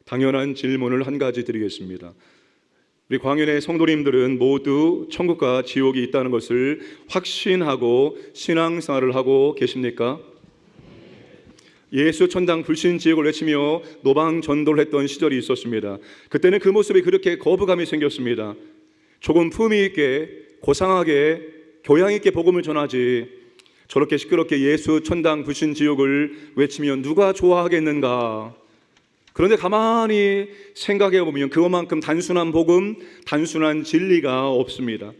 당연한 질문을 한 가지 드리겠습니다. 우리 광연의 성도님들은 모두 천국과 지옥이 있다는 것을 확신하고 신앙생활을 하고 계십니까? 예수 천당 불신 지옥을 외치며 노방 전도를 했던 시절이 있었습니다. 그때는 그 모습이 그렇게 거부감이 생겼습니다. 조금 품위 있게, 고상하게, 교양 있게 복음을 전하지 저렇게 시끄럽게 예수 천당 불신 지옥을 외치면 누가 좋아하겠는가? 그런데 가만히 생각해 보면 그것만큼 단순한 복음, 단순한 진리가 없습니다.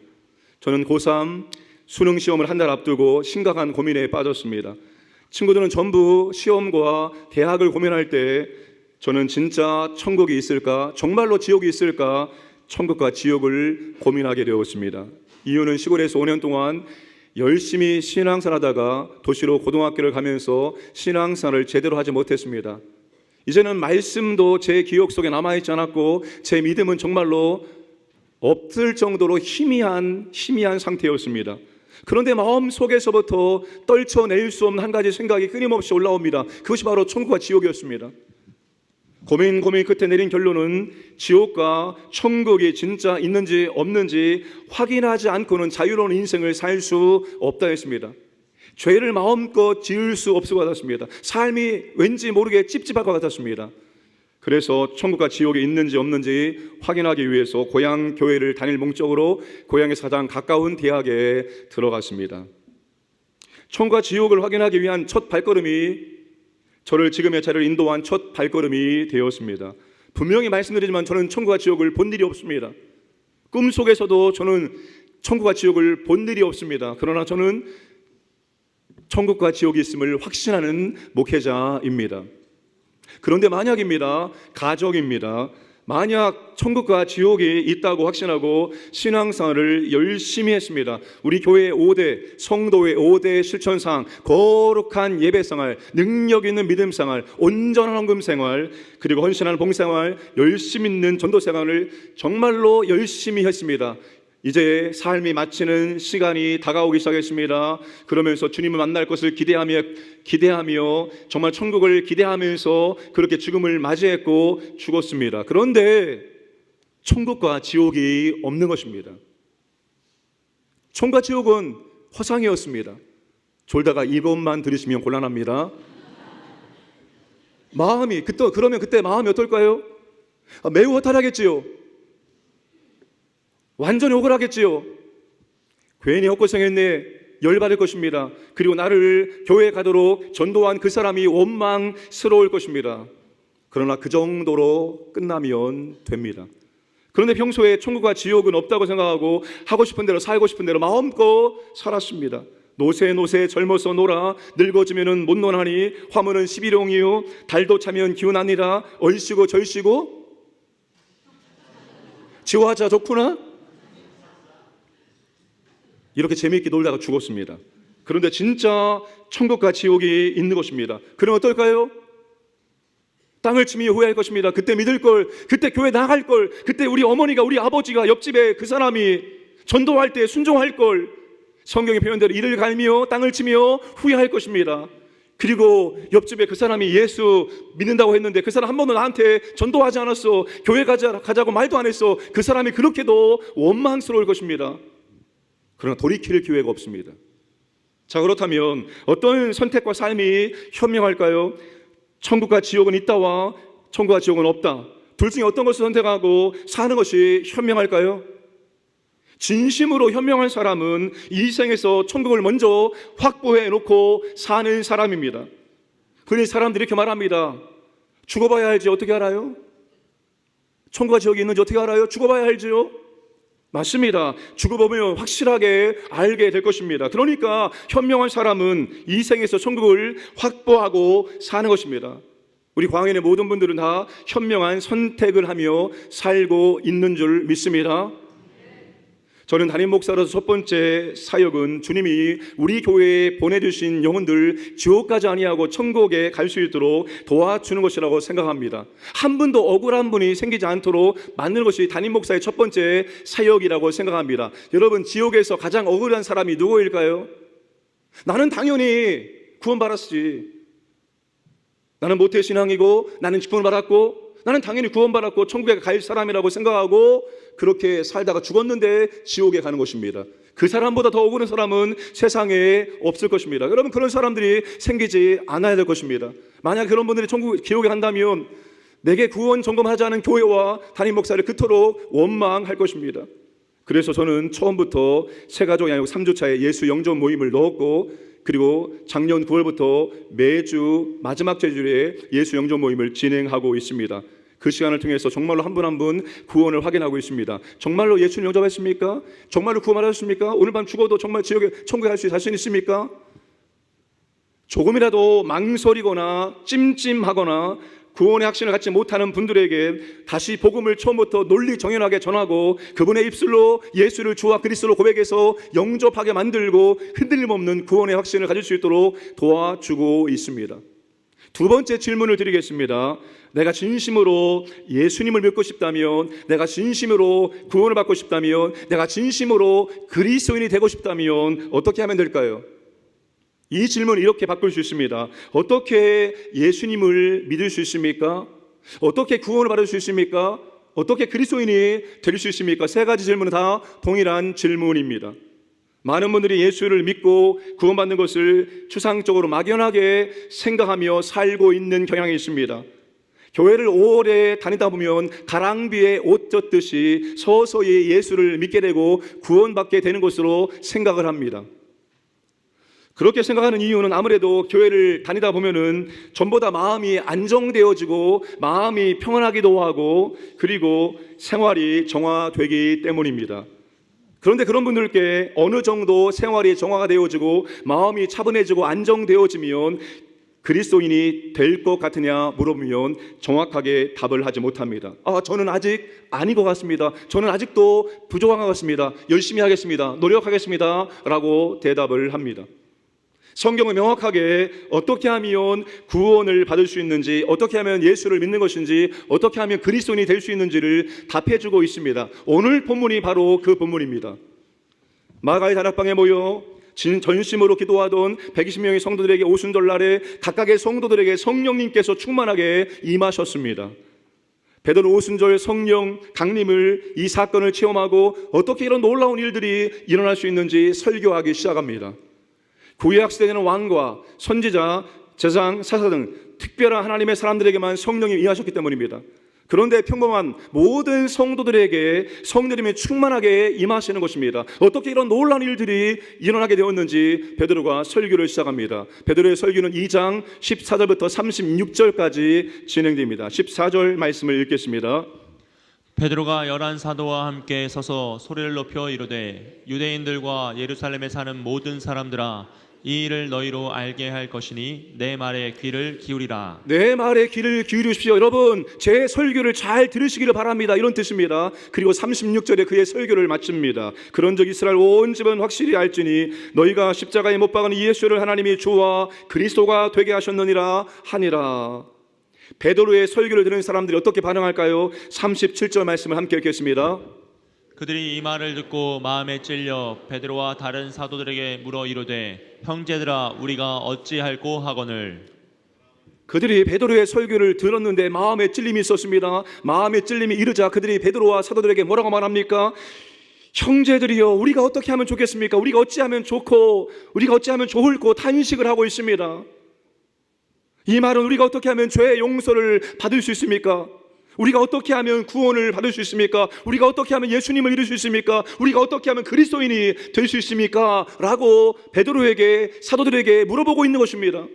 저는 고3 수능 시험을 한 달 앞두고 심각한 고민에 빠졌습니다. 친구들은 전부 시험과 대학을 고민할 때 저는 진짜 천국이 있을까? 정말로 지옥이 있을까? 천국과 지옥을 고민하게 되었습니다. 이유는 시골에서 5년 동안 열심히 신앙생활하다가 도시로 고등학교를 가면서 신앙생활을 제대로 하지 못했습니다. 이제는 말씀도 제 기억 속에 남아있지 않았고 제 믿음은 정말로 없을 정도로 희미한 상태였습니다. 그런데 마음속에서부터 떨쳐낼 수 없는 한 가지 생각이 끊임없이 올라옵니다. 그것이 바로 천국과 지옥이었습니다. 고민 끝에 내린 결론은 지옥과 천국이 진짜 있는지 없는지 확인하지 않고는 자유로운 인생을 살 수 없다 했습니다. 죄를 마음껏 지을 수 없을 것 같았습니다. 삶이 왠지 모르게 찝찝할 것 같았습니다. 그래서 천국과 지옥이 있는지 없는지 확인하기 위해서 고향 교회를 다닐 목적으로 고향에서 가장 가까운 대학에 들어갔습니다. 천국과 지옥을 확인하기 위한 첫 발걸음이 저를 지금의 자리를 인도한 첫 발걸음이 되었습니다. 분명히 말씀드리지만 저는 천국과 지옥을 본 일이 없습니다. 꿈속에서도 저는 천국과 지옥을 본 일이 없습니다. 그러나 저는 천국과 지옥이 있음을 확신하는 목회자입니다. 그런데 만약입니다. 가정입니다. 만약 천국과 지옥이 있다고 확신하고 신앙생활을 열심히 했습니다. 우리 교회의 5대, 성도의 5대 실천상, 거룩한 예배생활, 능력 있는 믿음생활, 온전한 헌금생활, 그리고 헌신하는 봉생활, 열심히 있는 전도생활을 정말로 열심히 했습니다. 이제 삶이 마치는 시간이 다가오기 시작했습니다. 그러면서 주님을 만날 것을 기대하며 정말 천국을 기대하면서 그렇게 죽음을 맞이했고 죽었습니다. 그런데 천국과 지옥이 없는 것입니다. 천국과 지옥은 허상이었습니다. 졸다가 이것만 들으시면 곤란합니다. 그러면 그때 마음이 어떨까요? 매우 허탈하겠지요. 완전히 억울하겠지요. 괜히 헛고생했네, 열받을 것입니다. 그리고 나를 교회에 가도록 전도한 그 사람이 원망스러울 것입니다. 그러나 그 정도로 끝나면 됩니다. 그런데 평소에 천국과 지옥은 없다고 생각하고 하고 싶은 대로 살고 싶은 대로 마음껏 살았습니다. 노새 젊어서 놀아, 늙어지면은 못 노나니 화물은 11홍이요 달도 차면 기운 아니라 얼씨고 절씨고 지화자 좋구나. 이렇게 재미있게 놀다가 죽었습니다. 그런데 진짜 천국과 지옥이 있는 것입니다. 그럼 어떨까요? 땅을 치며 후회할 것입니다. 그때 믿을 걸, 그때 교회 나갈 걸, 그때 우리 어머니가, 우리 아버지가, 옆집에 그 사람이 전도할 때 순종할 걸, 성경의 표현대로 이를 갈며 땅을 치며 후회할 것입니다. 그리고 옆집에 그 사람이 예수 믿는다고 했는데 그 사람 한 번도 나한테 전도하지 않았어, 교회 가자고 말도 안 했어. 그 사람이 그렇게도 원망스러울 것입니다. 그러나 돌이킬 기회가 없습니다. 자, 그렇다면 어떤 선택과 삶이 현명할까요? 천국과 지옥은 있다와 천국과 지옥은 없다, 둘 중에 어떤 것을 선택하고 사는 것이 현명할까요? 진심으로 현명한 사람은 이 생에서 천국을 먼저 확보해 놓고 사는 사람입니다. 흔히 사람들이 이렇게 말합니다. 죽어봐야 알지 어떻게 알아요? 천국과 지옥이 있는지 어떻게 알아요? 죽어봐야 알지요? 맞습니다. 죽어보면 확실하게 알게 될 것입니다. 그러니까 현명한 사람은 이 생에서 천국을 확보하고 사는 것입니다. 우리 광연의 모든 분들은 다 현명한 선택을 하며 살고 있는 줄 믿습니다. 저는 담임 목사로서 첫 번째 사역은 주님이 우리 교회에 보내주신 영혼들 지옥까지 아니하고 천국에 갈 수 있도록 도와주는 것이라고 생각합니다. 한 분도 억울한 분이 생기지 않도록 만드는 것이 담임 목사의 첫 번째 사역이라고 생각합니다. 여러분, 지옥에서 가장 억울한 사람이 누구일까요? 나는 당연히 구원받았지. 나는 모태신앙이고 나는 직분을 받았고 나는 당연히 구원받았고 천국에 갈 사람이라고 생각하고 그렇게 살다가 죽었는데 지옥에 가는 것입니다. 그 사람보다 더 억울한 사람은 세상에 없을 것입니다. 여러분, 그런 사람들이 생기지 않아야 될 것입니다. 만약 그런 분들이 지옥에 간다면 내게 구원 점검하지 않은 교회와 담임 목사를 그토록 원망할 것입니다. 그래서 저는 처음부터 새 가족이 아니고 3주차에 예수 영접 모임을 넣었고, 그리고 작년 9월부터 매주 마지막 주일에 예수 영접 모임을 진행하고 있습니다. 그 시간을 통해서 정말로 한 분 한 분 구원을 확인하고 있습니다. 정말로 예수님 영접했습니까? 정말로 구원받았습니까? 오늘 밤 죽어도 정말 천국에 갈 수 자신 있습니까? 조금이라도 망설이거나 찜찜하거나 구원의 확신을 갖지 못하는 분들에게 다시 복음을 처음부터 논리정연하게 전하고 그분의 입술로 예수를 주와 그리스도로 고백해서 영접하게 만들고 흔들림 없는 구원의 확신을 가질 수 있도록 도와주고 있습니다. 두 번째 질문을 드리겠습니다. 내가 진심으로 예수님을 믿고 싶다면, 내가 진심으로 구원을 받고 싶다면, 내가 진심으로 그리스도인이 되고 싶다면 어떻게 하면 될까요? 이 질문을 이렇게 바꿀 수 있습니다. 어떻게 예수님을 믿을 수 있습니까? 어떻게 구원을 받을 수 있습니까? 어떻게 그리스도인이 될 수 있습니까? 세 가지 질문은 다 동일한 질문입니다. 많은 분들이 예수를 믿고 구원받는 것을 추상적으로 막연하게 생각하며 살고 있는 경향이 있습니다. 교회를 오래 다니다 보면 가랑비에 옷 젖듯이 서서히 예수를 믿게 되고 구원받게 되는 것으로 생각을 합니다. 그렇게 생각하는 이유는 아무래도 교회를 다니다 보면은 전보다 마음이 안정되어지고 마음이 평안하기도 하고 그리고 생활이 정화되기 때문입니다. 그런데 그런 분들께 어느 정도 생활이 정화가 되어지고 마음이 차분해지고 안정되어지면 그리스도인이 될 것 같으냐 물어보면 정확하게 답을 하지 못합니다. 저는 아직 아닌 것 같습니다. 저는 아직도 부족한 것 같습니다. 열심히 하겠습니다. 노력하겠습니다. 라고 대답을 합니다. 성경은 명확하게 어떻게 하면 구원을 받을 수 있는지, 어떻게 하면 예수를 믿는 것인지, 어떻게 하면 그리스도인이 될 수 있는지를 답해주고 있습니다. 오늘 본문이 바로 그 본문입니다. 마가의 다락방에 모여 전심으로 기도하던 120명의 성도들에게 오순절날에 각각의 성도들에게 성령님께서 충만하게 임하셨습니다. 베드로 오순절 성령 강림을, 이 사건을 체험하고 어떻게 이런 놀라운 일들이 일어날 수 있는지 설교하기 시작합니다. 구약 시대에는 왕과 선지자, 제사장, 사사 등 특별한 하나님의 사람들에게만 성령이 임하셨기 때문입니다. 그런데 평범한 모든 성도들에게 성령님이 충만하게 임하시는 것입니다. 어떻게 이런 놀라운 일들이 일어나게 되었는지 베드로가 설교를 시작합니다. 베드로의 설교는 2장 14절부터 36절까지 진행됩니다. 14절 말씀을 읽겠습니다. 베드로가 11 사도와 함께 서서 소리를 높여 이르되 유대인들과 예루살렘에 사는 모든 사람들아, 이 일을 너희로 알게 할 것이니 내 말에 귀를 기울이라. 내 말에 귀를 기울이십시오. 여러분, 제 설교를 잘 들으시기를 바랍니다. 이런 뜻입니다. 그리고 36절에 그의 설교를 마칩니다. 그런즉 이스라엘 온 집은 확실히 알지니 너희가 십자가에 못 박은 이 예수를 하나님이 주와 그리스도가 되게 하셨느니라 하니라. 베드로의 설교를 들은 사람들이 어떻게 반응할까요? 37절 말씀을 함께 읽겠습니다. 그들이 이 말을 듣고 마음에 찔려 베드로와 다른 사도들에게 물어 이르되 형제들아, 우리가 어찌할꼬 하거늘. 그들이 베드로의 설교를 들었는데 마음에 찔림이 있었습니다. 마음에 찔림이 이르자 그들이 베드로와 사도들에게 뭐라고 말합니까? 형제들이여, 우리가 어떻게 하면 좋겠습니까? 우리가 어찌하면 좋고 우리가 어찌하면 좋을꼬 탄식을 하고 있습니다. 이 말은 우리가 어떻게 하면 죄의 용서를 받을 수 있습니까? 우리가 어떻게 하면 구원을 받을 수 있습니까? 우리가 어떻게 하면 예수님을 이룰 수 있습니까? 우리가 어떻게 하면 그리스도인이 될 수 있습니까? 라고 베드로에게, 사도들에게 물어보고 있는 것입니다.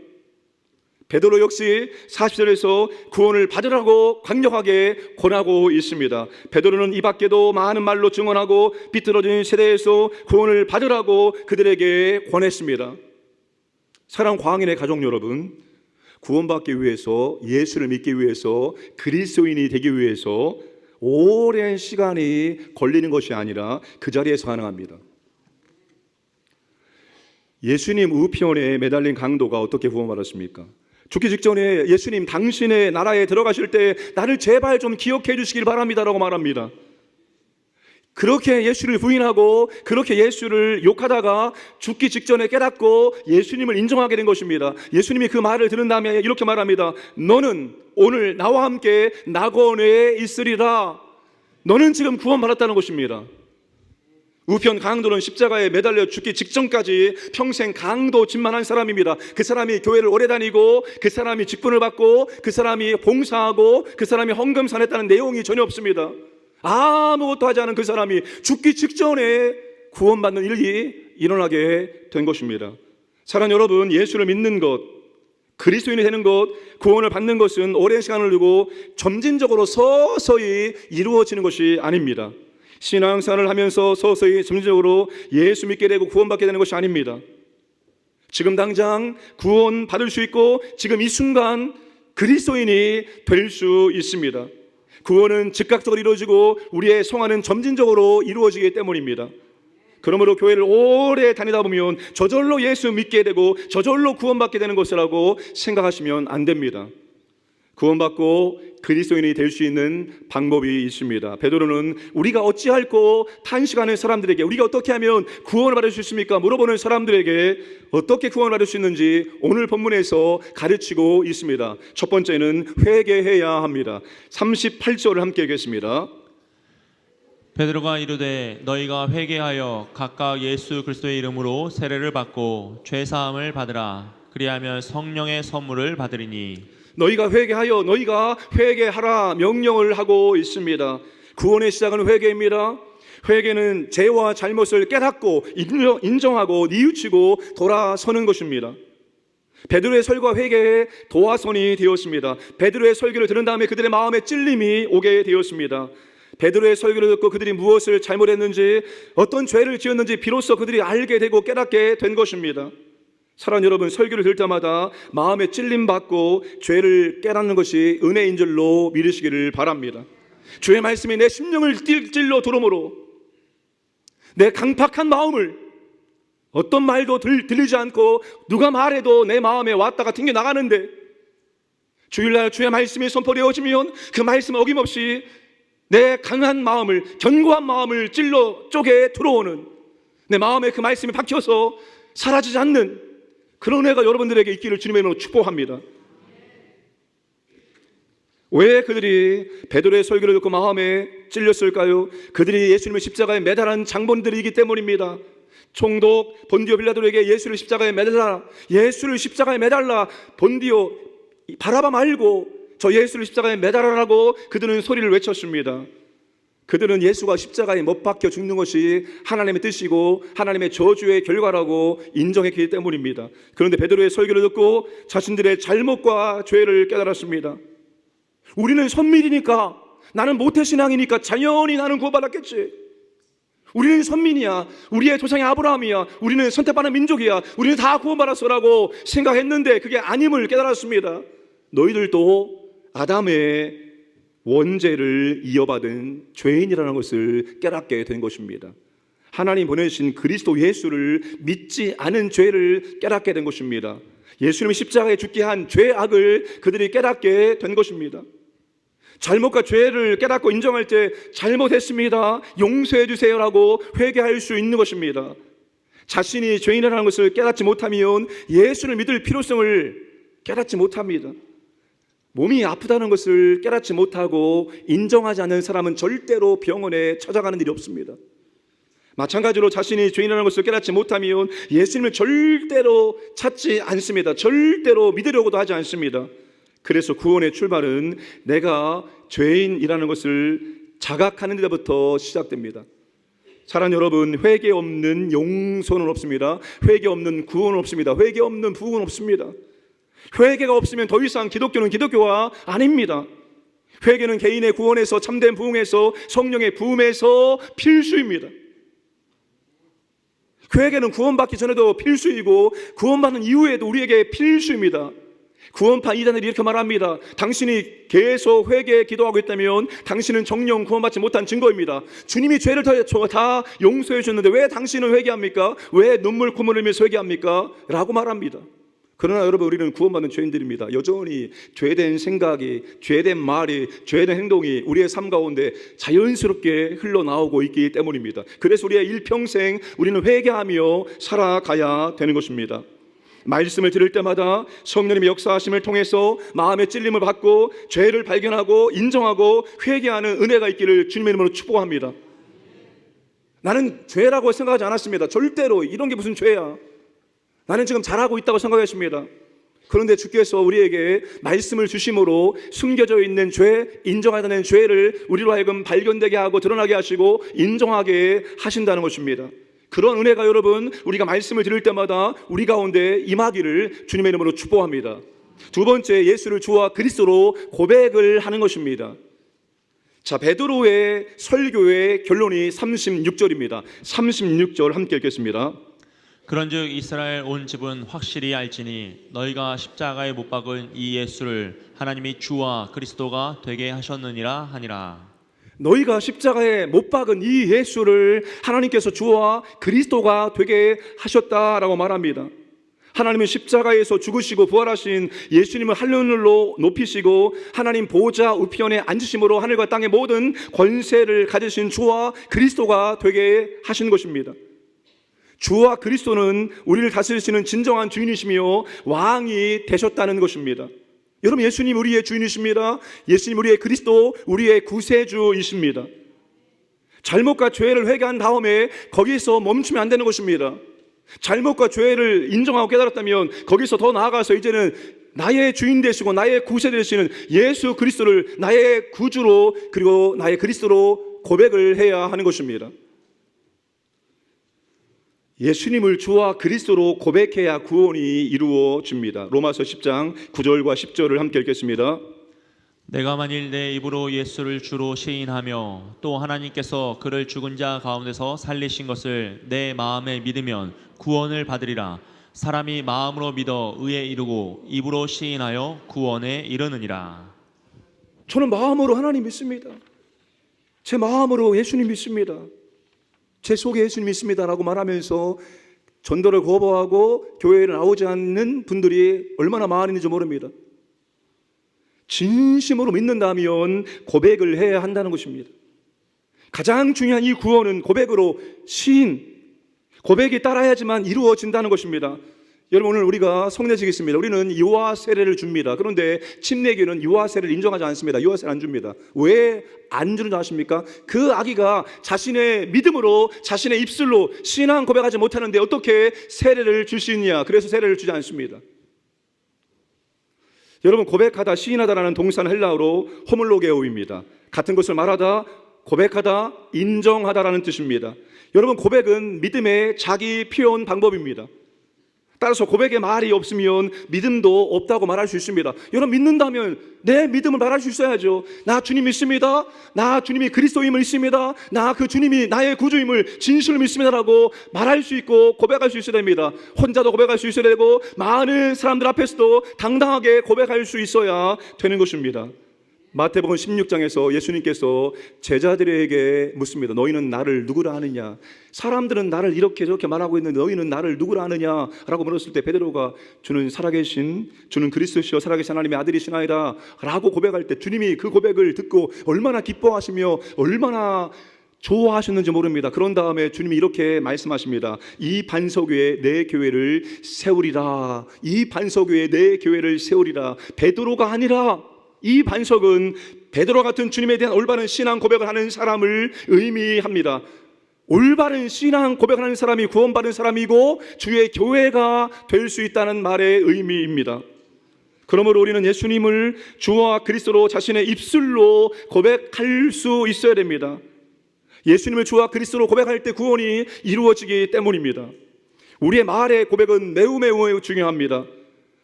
베드로 역시 40절에서 구원을 받으라고 강력하게 권하고 있습니다. 베드로는 이 밖에도 많은 말로 증언하고 비틀어진 세대에서 구원을 받으라고 그들에게 권했습니다. 사랑하는 광인의 가족 여러분, 구원받기 위해서, 예수를 믿기 위해서, 그리스도인이 되기 위해서 오랜 시간이 걸리는 것이 아니라 그 자리에서 가능합니다. 예수님 우편에 매달린 강도가 어떻게 구원받았습니까? 죽기 직전에 예수님, 당신의 나라에 들어가실 때 나를 제발 좀 기억해 주시길 바랍니다 라고 말합니다. 그렇게 예수를 부인하고 그렇게 예수를 욕하다가 죽기 직전에 깨닫고 예수님을 인정하게 된 것입니다. 예수님이 그 말을 들은 다음에 이렇게 말합니다. 너는 오늘 나와 함께 낙원에 있으리라. 너는 지금 구원받았다는 것입니다. 우편 강도는 십자가에 매달려 죽기 직전까지 평생 강도 짓만한 사람입니다. 그 사람이 교회를 오래 다니고 그 사람이 직분을 받고 그 사람이 봉사하고 그 사람이 헌금산했다는 내용이 전혀 없습니다. 아무것도 하지 않은 그 사람이 죽기 직전에 구원받는 일이 일어나게 된 것입니다. 사랑하는 여러분, 예수를 믿는 것, 그리스도인이 되는 것, 구원을 받는 것은 오랜 시간을 두고 점진적으로 서서히 이루어지는 것이 아닙니다. 신앙생활을 하면서 서서히 점진적으로 예수 믿게 되고 구원받게 되는 것이 아닙니다. 지금 당장 구원 받을 수 있고 지금 이 순간 그리스도인이 될 수 있습니다. 구원은 즉각적으로 이루어지고 우리의 성화는 점진적으로 이루어지기 때문입니다. 그러므로 교회를 오래 다니다 보면 저절로 예수 믿게 되고 저절로 구원받게 되는 것이라고 생각하시면 안 됩니다. 구원받고 그리스도인이 될 수 있는 방법이 있습니다. 베드로는 우리가 어찌할꼬 탄식하는 사람들에게 우리가 어떻게 하면 구원을 받을 수 있습니까? 물어보는 사람들에게 어떻게 구원을 받을 수 있는지 오늘 본문에서 가르치고 있습니다. 첫 번째는 회개해야 합니다. 38절을 함께 읽겠습니다. 베드로가 이르되 너희가 회개하여 각각 예수 그리스도의 이름으로 세례를 받고 죄 사함을 받으라. 그리하면 성령의 선물을 받으리니. 너희가 회개하여 너희가 회개하라 명령을 하고 있습니다. 구원의 시작은 회개입니다. 회개는 죄와 잘못을 깨닫고 인정하고 뉘우치고 돌아서는 것입니다. 베드로의 설교와 회개의 도화선이 되었습니다. 베드로의 설교를 들은 다음에 그들의 마음에 찔림이 오게 되었습니다. 베드로의 설교를 듣고 그들이 무엇을 잘못했는지 어떤 죄를 지었는지 비로소 그들이 알게 되고 깨닫게 된 것입니다. 사랑하는 여러분, 설교를 들을 때마다 마음에 찔림받고 죄를 깨닫는 것이 은혜인 줄로 믿으시기를 바랍니다. 주의 말씀이 내 심령을 찔러 들어오므로 내 강팍한 마음을 어떤 말도 들리지 않고 누가 말해도 내 마음에 왔다가 튕겨나가는데 주일날 주의 말씀이 선포되어지면 그 말씀 어김없이 내 강한 마음을 견고한 마음을 찔러 쪼개 들어오는 내 마음에 그 말씀이 박혀서 사라지지 않는 그런 은혜가 여러분들에게 있기를 주님의 이름으로 축복합니다. 왜 그들이 베드로의 설교를 듣고 마음에 찔렸을까요? 그들이 예수님을 십자가에 매달은 장본들이기 때문입니다. 총독 본디오 빌라도에게 예수를 십자가에 매달라, 예수를 십자가에 매달라. 본디오 바라바 말고 저 예수를 십자가에 매달아라고 그들은 소리를 외쳤습니다. 그들은 예수가 십자가에 못 박혀 죽는 것이 하나님의 뜻이고 하나님의 저주의 결과라고 인정했기 때문입니다. 그런데 베드로의 설교를 듣고 자신들의 잘못과 죄를 깨달았습니다. 우리는 선민이니까, 나는 모태신앙이니까 당연히 나는 구원받았겠지. 우리는 선민이야, 우리의 조상이 아브라함이야, 우리는 선택받은 민족이야, 우리는 다 구원받았어라고 생각했는데 그게 아님을 깨달았습니다. 너희들도 아담의 원죄를 이어받은 죄인이라는 것을 깨닫게 된 것입니다. 하나님 보내신 그리스도 예수를 믿지 않은 죄를 깨닫게 된 것입니다. 예수님이 십자가에 죽게 한 죄악을 그들이 깨닫게 된 것입니다. 잘못과 죄를 깨닫고 인정할 때 잘못했습니다, 용서해 주세요라고 회개할 수 있는 것입니다. 자신이 죄인이라는 것을 깨닫지 못하면 예수를 믿을 필요성을 깨닫지 못합니다. 몸이 아프다는 것을 깨닫지 못하고 인정하지 않는 사람은 절대로 병원에 찾아가는 일이 없습니다. 마찬가지로 자신이 죄인이라는 것을 깨닫지 못하면 예수님을 절대로 찾지 않습니다. 절대로 믿으려고도 하지 않습니다. 그래서 구원의 출발은 내가 죄인이라는 것을 자각하는 데부터 시작됩니다. 사랑하는 여러분, 회개 없는 용서는 없습니다. 회개 없는 구원은 없습니다. 회개 없는 부흥은 없습니다. 회개가 없으면 더 이상 기독교는 기독교가 아닙니다. 회개는 개인의 구원에서, 참된 부흥에서, 성령의 부음에서 필수입니다. 회개는 구원받기 전에도 필수이고 구원받는 이후에도 우리에게 필수입니다. 구원파 이단들이 이렇게 말합니다. 당신이 계속 회개 기도하고 있다면 당신은 정령 구원받지 못한 증거입니다. 주님이 죄를 다 용서해 줬는데 왜 당신은 회개합니까? 왜 눈물 콧물 흘리면서 회개합니까? 라고 말합니다. 그러나 여러분, 우리는 구원받은 죄인들입니다. 여전히 죄된 생각이, 죄된 말이, 죄된 행동이 우리의 삶 가운데 자연스럽게 흘러나오고 있기 때문입니다. 그래서 우리의 일평생 우리는 회개하며 살아가야 되는 것입니다. 말씀을 들을 때마다 성령님의 역사하심을 통해서 마음의 찔림을 받고 죄를 발견하고 인정하고 회개하는 은혜가 있기를 주님의 이름으로 축복합니다. 나는 죄라고 생각하지 않았습니다. 절대로 이런 게 무슨 죄야. 나는 지금 잘하고 있다고 생각했습니다. 그런데 주께서 우리에게 말씀을 주심으로 숨겨져 있는 죄, 인정하는 죄를 우리로 하여금 발견되게 하고 드러나게 하시고 인정하게 하신다는 것입니다. 그런 은혜가 여러분, 우리가 말씀을 들을 때마다 우리 가운데 임하기를 주님의 이름으로 축복합니다. 두 번째, 예수를 주와 그리스도로 고백을 하는 것입니다. 자, 베드로의 설교의 결론이 36절입니다. 36절 함께 읽겠습니다. 그런즉 이스라엘 온 집은 확실히 알지니 너희가 십자가에 못 박은 이 예수를 하나님이 주와 그리스도가 되게 하셨느니라 하니라. 너희가 십자가에 못 박은 이 예수를 하나님께서 주와 그리스도가 되게 하셨다라고 말합니다. 하나님은 십자가에서 죽으시고 부활하신 예수님을 하늘로 높이시고 하나님 보좌 우편에 앉으심으로 하늘과 땅의 모든 권세를 가지신 주와 그리스도가 되게 하신 것입니다. 주와 그리스도는 우리를 다스리시는 진정한 주인이시며 왕이 되셨다는 것입니다. 여러분, 예수님 우리의 주인이십니다. 예수님 우리의 그리스도, 우리의 구세주이십니다. 잘못과 죄를 회개한 다음에 거기서 멈추면 안 되는 것입니다. 잘못과 죄를 인정하고 깨달았다면 거기서 더 나아가서 이제는 나의 주인 되시고 나의 구세 되시는 예수 그리스도를 나의 구주로 그리고 나의 그리스도로 고백을 해야 하는 것입니다. 예수님을 주와 그리스도로 고백해야 구원이 이루어집니다. 로마서 10장 9절과 10절을 함께 읽겠습니다. 내가 만일 내 입으로 예수를 주로 시인하며 또 하나님께서 그를 죽은 자 가운데서 살리신 것을 내 마음에 믿으면 구원을 받으리라. 사람이 마음으로 믿어 의에 이르고 입으로 시인하여 구원에 이르느니라. 저는 마음으로 하나님 믿습니다. 제 마음으로 예수님 믿습니다. 제 속에 예수님 믿습니다라고 말하면서 전도를 거부하고 교회를 나오지 않는 분들이 얼마나 많은지 모릅니다. 진심으로 믿는다면 고백을 해야 한다는 것입니다. 가장 중요한 이 구원은 고백으로 고백이 따라야지만 이루어진다는 것입니다. 여러분, 오늘 우리가 성례식이 있습니다. 우리는 유아 세례를 줍니다. 그런데 침례교는 유아 세례를 인정하지 않습니다. 유아 세례 안 줍니다. 왜 안 주는지 아십니까? 그 아기가 자신의 믿음으로 자신의 입술로 신앙 고백하지 못하는데 어떻게 세례를 줄 수 있냐? 그래서 세례를 주지 않습니다. 여러분, 고백하다, 시인하다라는 동사는 헬라어로 호물로게오입니다. 같은 것을 말하다, 고백하다, 인정하다라는 뜻입니다. 여러분, 고백은 믿음의 자기 표현 방법입니다. 따라서 고백에 말이 없으면 믿음도 없다고 말할 수 있습니다. 여러분, 믿는다면 내 믿음을 말할 수 있어야죠. 나 주님 믿습니다. 나 주님이 그리스도임을 믿습니다. 나 그 주님이 나의 구주임을 진실로 믿습니다라고 말할 수 있고 고백할 수 있어야 됩니다. 혼자도 고백할 수 있어야 되고 많은 사람들 앞에서도 당당하게 고백할 수 있어야 되는 것입니다. 마태복음 16장에서 예수님께서 제자들에게 묻습니다. 너희는 나를 누구라 하느냐? 사람들은 나를 이렇게 저렇게 말하고 있는데 너희는 나를 누구라 하느냐? 라고 물었을 때 베드로가 주는 그리스도시요 살아계신 하나님의 아들이시나이다 라고 고백할 때 주님이 그 고백을 듣고 얼마나 기뻐하시며 얼마나 좋아하셨는지 모릅니다. 그런 다음에 주님이 이렇게 말씀하십니다. 이 반석 위에 내 교회를 세우리라. 이 반석 위에 내 교회를 세우리라. 베드로가 아니라 이 반석은 베드로 같은 주님에 대한 올바른 신앙 고백을 하는 사람을 의미합니다. 올바른 신앙 고백을 하는 사람이 구원받은 사람이고 주의 교회가 될 수 있다는 말의 의미입니다. 그러므로 우리는 예수님을 주와 그리스도로 자신의 입술로 고백할 수 있어야 됩니다. 예수님을 주와 그리스도로 고백할 때 구원이 이루어지기 때문입니다. 우리의 말의 고백은 매우 중요합니다.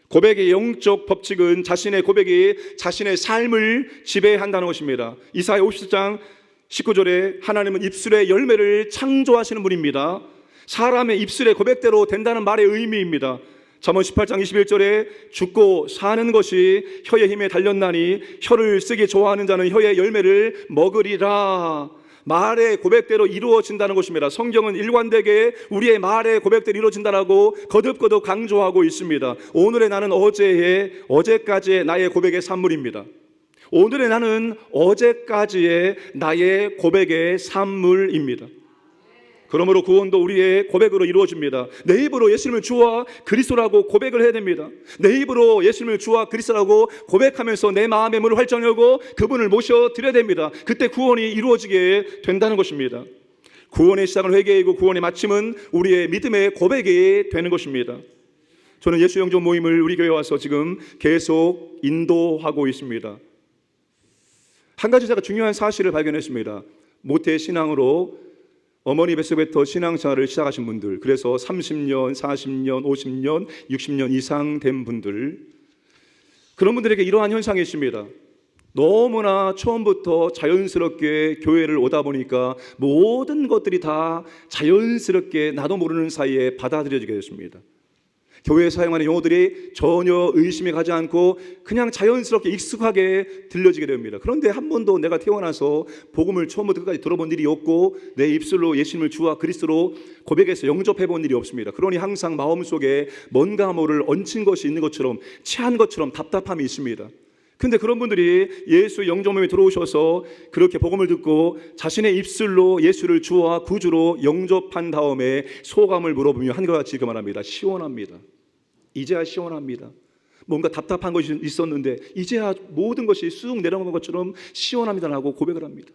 고백의 영적 법칙은 자신의 고백이 자신의 삶을 지배한다는 것입니다. 이사야 50장 19절에 하나님은 입술의 열매를 창조하시는 분입니다. 사람의 입술의 고백대로 된다는 말의 의미입니다. 잠언 18장 21절에 죽고 사는 것이 혀의 힘에 달렸나니 혀를 쓰기 좋아하는 자는 혀의 열매를 먹으리라. 말의 고백대로 이루어진다는 것입니다. 성경은 일관되게 우리의 말의 고백대로 이루어진다라고 거듭거듭 강조하고 있습니다. 오늘의 나는 어제까지의 나의 고백의 산물입니다. 오늘의 나는 어제까지의 나의 고백의 산물입니다. 그러므로 구원도 우리의 고백으로 이루어집니다. 내 입으로 예수님을 주와 그리스도라고 고백을 해야 됩니다. 내 입으로 예수님을 주와 그리스도라고 고백하면서 내 마음의 문을 활짝 열고 그분을 모셔드려야 됩니다. 그때 구원이 이루어지게 된다는 것입니다. 구원의 시작은 회개이고 구원의 마침은 우리의 믿음의 고백이 되는 것입니다. 저는 예수 영접 모임을 우리 교회에 와서 지금 계속 인도하고 있습니다. 한 가지 제가 중요한 사실을 발견했습니다. 모태 신앙으로 어머니 뱃속부터 신앙생활을 시작하신 분들, 그래서 30년, 40년, 50년, 60년 이상 된 분들, 그런 분들에게 이러한 현상이 있습니다. 너무나 처음부터 자연스럽게 교회를 오다 보니까 모든 것들이 다 자연스럽게 나도 모르는 사이에 받아들여지게 됐습니다. 교회에 사용하는 용어들이 전혀 의심이 가지 않고 그냥 자연스럽게 익숙하게 들려지게 됩니다. 그런데 한 번도 내가 태어나서 복음을 처음부터 끝까지 들어본 일이 없고 내 입술로 예수님을 주와 그리스도로 고백해서 영접해 본 일이 없습니다. 그러니 항상 마음속에 뭔가 모를 얹힌 것이 있는 것처럼, 체한 것처럼 답답함이 있습니다. 근데 그런 분들이 예수 영접모임에 들어오셔서 그렇게 복음을 듣고 자신의 입술로 예수를 주와 구주로 영접한 다음에 소감을 물어보면 한과 같이 그 말합니다. 시원합니다. 이제야 시원합니다. 뭔가 답답한 것이 있었는데 이제야 모든 것이 쑥 내려간 것처럼 시원합니다라고 고백을 합니다.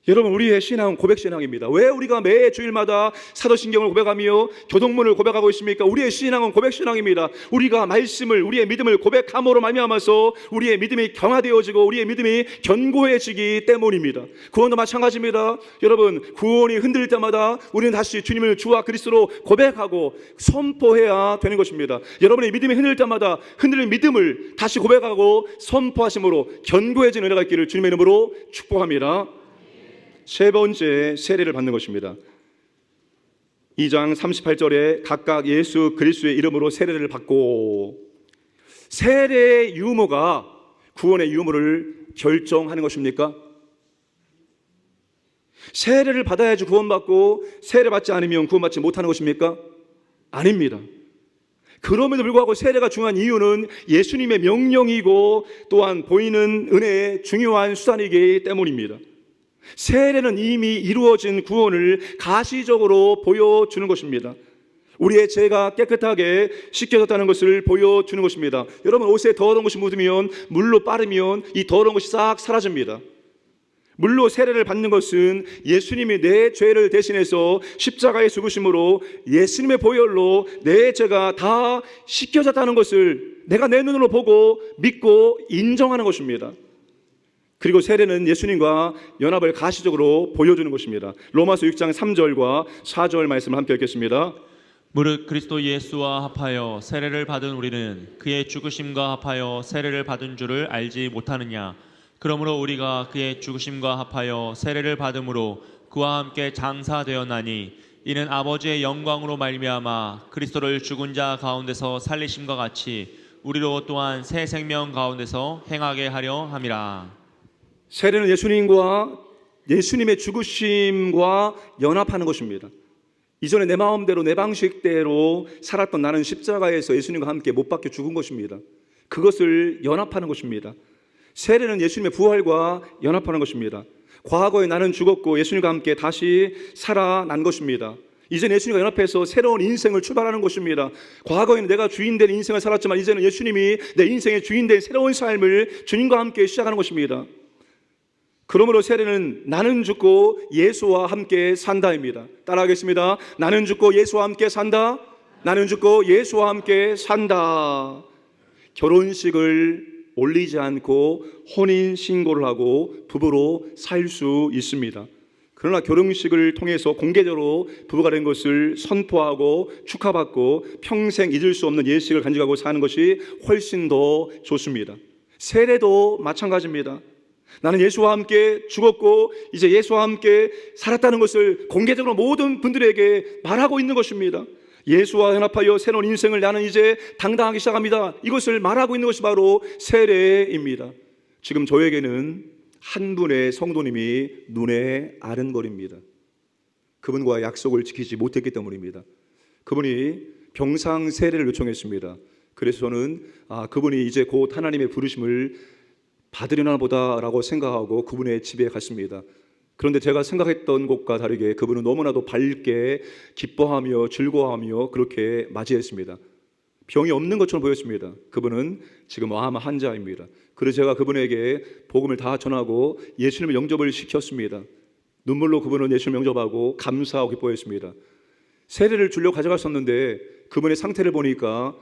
여러분, 우리의 신앙은 고백 신앙입니다. 왜 우리가 매 주일마다 사도신경을 고백하며 교동문을 고백하고 있습니까? 우리의 신앙은 고백 신앙입니다. 우리가 말씀을, 우리의 믿음을 고백함으로 말미암아서 우리의 믿음이 강화되어지고 우리의 믿음이 견고해지기 때문입니다. 구원도 마찬가지입니다. 여러분, 구원이 흔들릴 때마다 우리는 다시 주님을 주와 그리스도로 고백하고 선포해야 되는 것입니다. 여러분의 믿음이 흔들릴 때마다 흔들린 믿음을 다시 고백하고 선포하심으로 견고해지는 은혜가 있기를 주님의 이름으로 축복합니다. 세 번째, 세례를 받는 것입니다. 2장 38절에 각각 예수 그리스도의 이름으로 세례를 받고, 세례의 유무가 구원의 유무를 결정하는 것입니까? 세례를 받아야지 구원받고 세례 받지 않으면 구원받지 못하는 것입니까? 아닙니다. 그럼에도 불구하고 세례가 중요한 이유는 예수님의 명령이고 또한 보이는 은혜의 중요한 수단이기 때문입니다. 세례는 이미 이루어진 구원을 가시적으로 보여주는 것입니다. 우리의 죄가 깨끗하게 씻겨졌다는 것을 보여주는 것입니다. 여러분, 옷에 더러운 것이 묻으면 물로 빠르면 이 더러운 것이 싹 사라집니다. 물로 세례를 받는 것은 예수님이 내 죄를 대신해서 십자가에 죽으심으로 예수님의 보혈로 내 죄가 다 씻겨졌다는 것을 내가 내 눈으로 보고 믿고 인정하는 것입니다. 그리고 세례는 예수님과 연합을 가시적으로 보여주는 것입니다. 로마서 6장 3절과 4절 말씀을 함께 읽겠습니다. 무릇 그리스도 예수와 합하여 세례를 받은 우리는 그의 죽으심과 합하여 세례를 받은 줄을 알지 못하느냐. 그러므로 우리가 그의 죽으심과 합하여 세례를 받음으로 그와 함께 장사되었나니 이는 아버지의 영광으로 말미암아 그리스도를 죽은 자 가운데서 살리심과 같이 우리로 또한 새 생명 가운데서 행하게 하려 함이라. 세례는 예수님의 죽으심과 연합하는 것입니다. 이전에 내 마음대로 내 방식대로 살았던 나는 십자가에서 예수님과 함께 못 박혀 죽은 것입니다. 그것을 연합하는 것입니다. 세례는 예수님의 부활과 연합하는 것입니다. 과거에 나는 죽었고 예수님과 함께 다시 살아난 것입니다. 이제 예수님과 연합해서 새로운 인생을 출발하는 것입니다. 과거에는 내가 주인된 인생을 살았지만 이제는 예수님이 내 인생의 주인된 새로운 삶을 주님과 함께 시작하는 것입니다. 그러므로 세례는 나는 죽고 예수와 함께 산다입니다. 따라하겠습니다. 나는 죽고 예수와 함께 산다. 나는 죽고 예수와 함께 산다. 결혼식을 올리지 않고 혼인 신고를 하고 부부로 살 수 있습니다. 그러나 결혼식을 통해서 공개적으로 부부가 된 것을 선포하고 축하받고 평생 잊을 수 없는 예식을 간직하고 사는 것이 훨씬 더 좋습니다. 세례도 마찬가지입니다. 나는 예수와 함께 죽었고 이제 예수와 함께 살았다는 것을 공개적으로 모든 분들에게 말하고 있는 것입니다. 예수와 연합하여 새로운 인생을 나는 이제 당당하게 시작합니다. 이것을 말하고 있는 것이 바로 세례입니다. 지금 저에게는 한 분의 성도님이 눈에 아른거립니다. 그분과 약속을 지키지 못했기 때문입니다. 그분이 병상 세례를 요청했습니다. 그래서 저는 그분이 이제 곧 하나님의 부르심을 받으려나 보다라고 생각하고 그분의 집에 갔습니다. 그런데 제가 생각했던 것과 다르게 그분은 너무나도 밝게 기뻐하며 즐거워하며 그렇게 맞이했습니다. 병이 없는 것처럼 보였습니다. 그분은 지금 암 환자입니다. 그래서 제가 그분에게 복음을 다 전하고 예수님을 영접을 시켰습니다. 눈물로 그분은 예수님을 영접하고 감사하고 기뻐했습니다. 세례를 주려고 가져갔었는데 그분의 상태를 보니까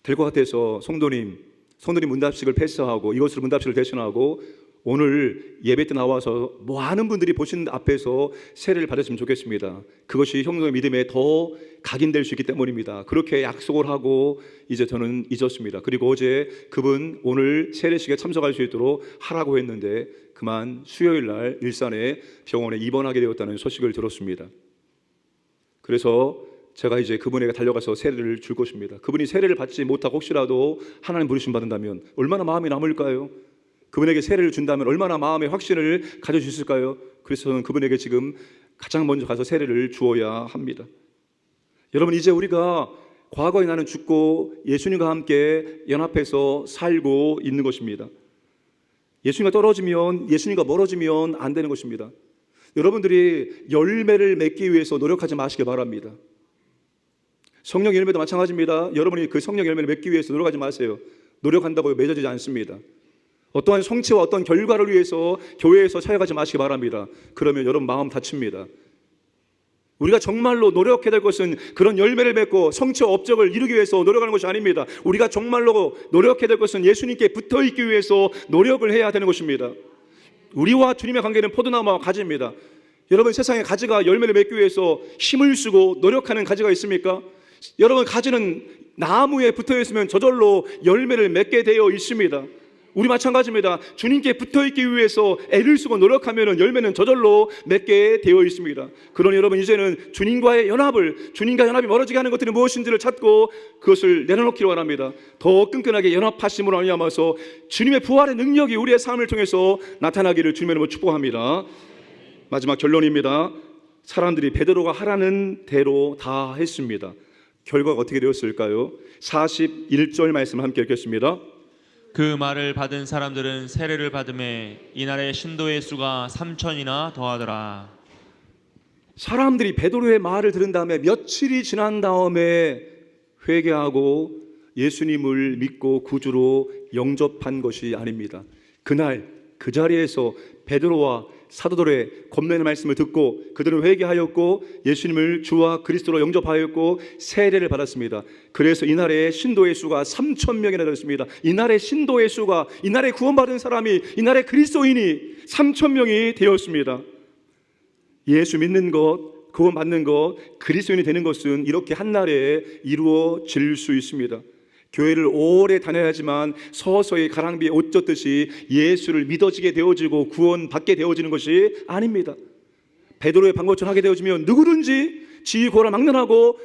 될 것 같아서 성도님 문답식을 패스하고 이것으로 문답식을 대신하고 오늘 예배 때 나와서 많은 분들이 보시는 앞에서 세례를 받았으면 좋겠습니다. 그것이 형제의 믿음에 더 각인될 수 있기 때문입니다. 그렇게 약속을 하고 이제 저는 잊었습니다. 그리고 어제 그분 오늘 세례식에 참석할 수 있도록 하라고 했는데 그만 수요일 날 일산에 병원에 입원하게 되었다는 소식을 들었습니다. 그래서 제가 이제 그분에게 달려가서 세례를 줄 것입니다. 그분이 세례를 받지 못하고 혹시라도 하나님 부르심 받는다면 얼마나 마음이 남을까요? 그분에게 세례를 준다면 얼마나 마음의 확신을 가질 수 있을까요? 그래서 저는 그분에게 지금 가장 먼저 가서 세례를 주어야 합니다. 여러분, 이제 우리가 과거에 나는 죽고 예수님과 함께 연합해서 살고 있는 것입니다. 예수님과 떨어지면, 예수님과 멀어지면 안 되는 것입니다. 여러분들이 열매를 맺기 위해서 노력하지 마시기 바랍니다. 성령 열매도 마찬가지입니다. 여러분이 그 성령 열매를 맺기 위해서 노력하지 마세요. 노력한다고 맺어지지 않습니다. 어떠한 성취와 어떤 결과를 위해서 교회에서 사역하지 마시기 바랍니다. 그러면 여러분 마음 다칩니다. 우리가 정말로 노력해야 될 것은 그런 열매를 맺고 성취와 업적을 이루기 위해서 노력하는 것이 아닙니다. 우리가 정말로 노력해야 될 것은 예수님께 붙어있기 위해서 노력을 해야 되는 것입니다. 우리와 주님의 관계는 포도나무와 가지입니다. 여러분, 세상에 가지가 열매를 맺기 위해서 힘을 쓰고 노력하는 가지가 있습니까? 여러분, 가지는 나무에 붙어있으면 저절로 열매를 맺게 되어 있습니다. 우리 마찬가지입니다. 주님께 붙어있기 위해서 애를 쓰고 노력하면 열매는 저절로 맺게 되어 있습니다. 그러니 여러분, 이제는 주님과 연합이 멀어지게 하는 것들이 무엇인지를 찾고 그것을 내려놓기를 원합니다. 더 끈끈하게 연합하심으로 말미암아서 주님의 부활의 능력이 우리의 삶을 통해서 나타나기를 주님의 이름으로 축복합니다. 마지막 결론입니다. 사람들이 베드로가 하라는 대로 다 했습니다. 결과가 어떻게 되었을까요? 41절 말씀 함께 읽겠습니다. 그 말을 받은 사람들은 세례를 받음에 이날의 신도의 수가 3천이나 더하더라. 사람들이 베드로의 말을 들은 다음에 며칠이 지난 다음에 회개하고 예수님을 믿고 구주로 영접한 것이 아닙니다. 그날 그 자리에서 베드로와 사도들의 겁내는 말씀을 듣고 그들은 회개하였고 예수님을 주와 그리스도로 영접하였고 세례를 받았습니다. 그래서 이날의 신도의 수가 3,000명이나 되었습니다. 이날의 신도의 수가, 이날의 구원받은 사람이, 이날의 그리스도인이 3,000명이 되었습니다. 예수 믿는 것, 구원받는 것, 그리스도인이 되는 것은 이렇게 한날에 이루어질 수 있습니다. 교회를 오래 다녀야지만 서서히 가랑비에 옷 젖듯이 예수를 믿어지게 되어지고 구원받게 되어지는 것이 아닙니다. 베드로의 방법처럼 하게 되어지면 누구든지 지위 고라 막론하고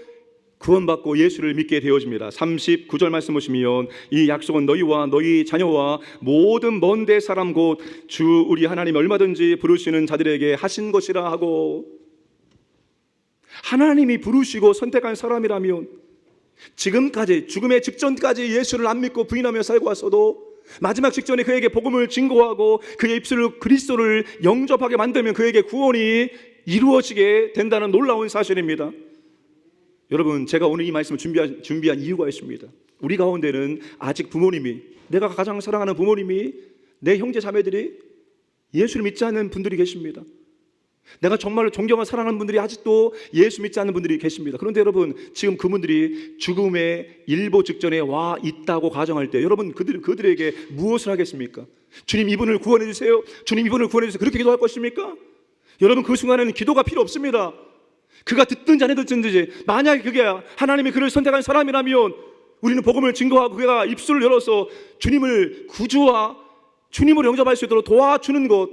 구원받고 예수를 믿게 되어집니다. 39절 말씀 보시면 이 약속은 너희와 너희 자녀와 모든 먼데 사람 곧 주 우리 하나님 얼마든지 부르시는 자들에게 하신 것이라 하고, 하나님이 부르시고 선택한 사람이라면 지금까지 죽음의 직전까지 예수를 안 믿고 부인하며 살고 왔어도 마지막 직전에 그에게 복음을 증거하고 그의 입술로 그리스도를 영접하게 만들면 그에게 구원이 이루어지게 된다는 놀라운 사실입니다. 여러분, 제가 오늘 이 말씀을 준비한 이유가 있습니다. 우리 가운데는 아직 부모님이, 내가 가장 사랑하는 부모님이, 내 형제 자매들이 예수를 믿지 않는 분들이 계십니다. 내가 정말로 존경하고 사랑하는 분들이 아직도 예수 믿지 않는 분들이 계십니다. 그런데 여러분, 지금 그분들이 죽음의 일보 직전에 와 있다고 가정할 때 여러분, 그들에게 무엇을 하겠습니까? 주님, 이분을 구원해 주세요. 주님, 이분을 구원해 주세요. 그렇게 기도할 것입니까? 여러분, 그 순간에는 기도가 필요 없습니다. 그가 듣든지 안 듣든지, 만약에 그게 하나님이 그를 선택한 사람이라면 우리는 복음을 증거하고 그가 입술을 열어서 주님을 구주와 주님으로 영접할 수 있도록 도와주는 것,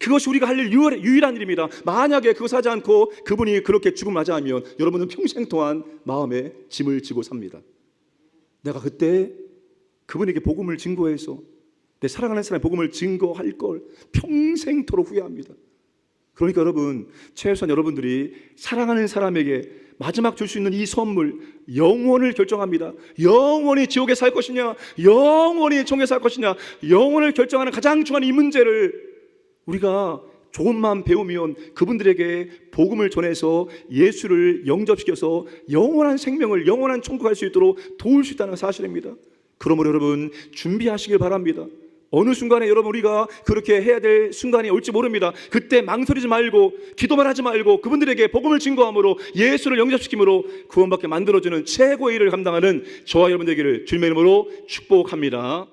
그것이 우리가 할 유일한 일입니다. 만약에 그것을 하지 않고 그분이 그렇게 죽음을 맞이하면 여러분은 평생 동안 마음에 짐을 지고 삽니다. 내가 그때 그분에게 복음을 증거해서 내 사랑하는 사람의 복음을 증거할 걸 평생토록 후회합니다. 그러니까 여러분, 최소한 여러분들이 사랑하는 사람에게 마지막 줄 수 있는 이 선물, 영원을 결정합니다. 영원히 지옥에 살 것이냐, 영원히 천국에 살 것이냐, 영원을 결정하는 가장 중요한 이 문제를 우리가 조금만 배우면 그분들에게 복음을 전해서 예수를 영접시켜서 영원한 생명을, 영원한 천국 갈 수 있도록 도울 수 있다는 사실입니다. 그러므로 여러분, 준비하시길 바랍니다. 어느 순간에 여러분 우리가 그렇게 해야 될 순간이 올지 모릅니다. 그때 망설이지 말고, 기도만 하지 말고 그분들에게 복음을 증거함으로, 예수를 영접시킴으로 구원받게 만들어주는 최고의 일을 감당하는 저와 여러분 되기를 주님의 이름으로 축복합니다.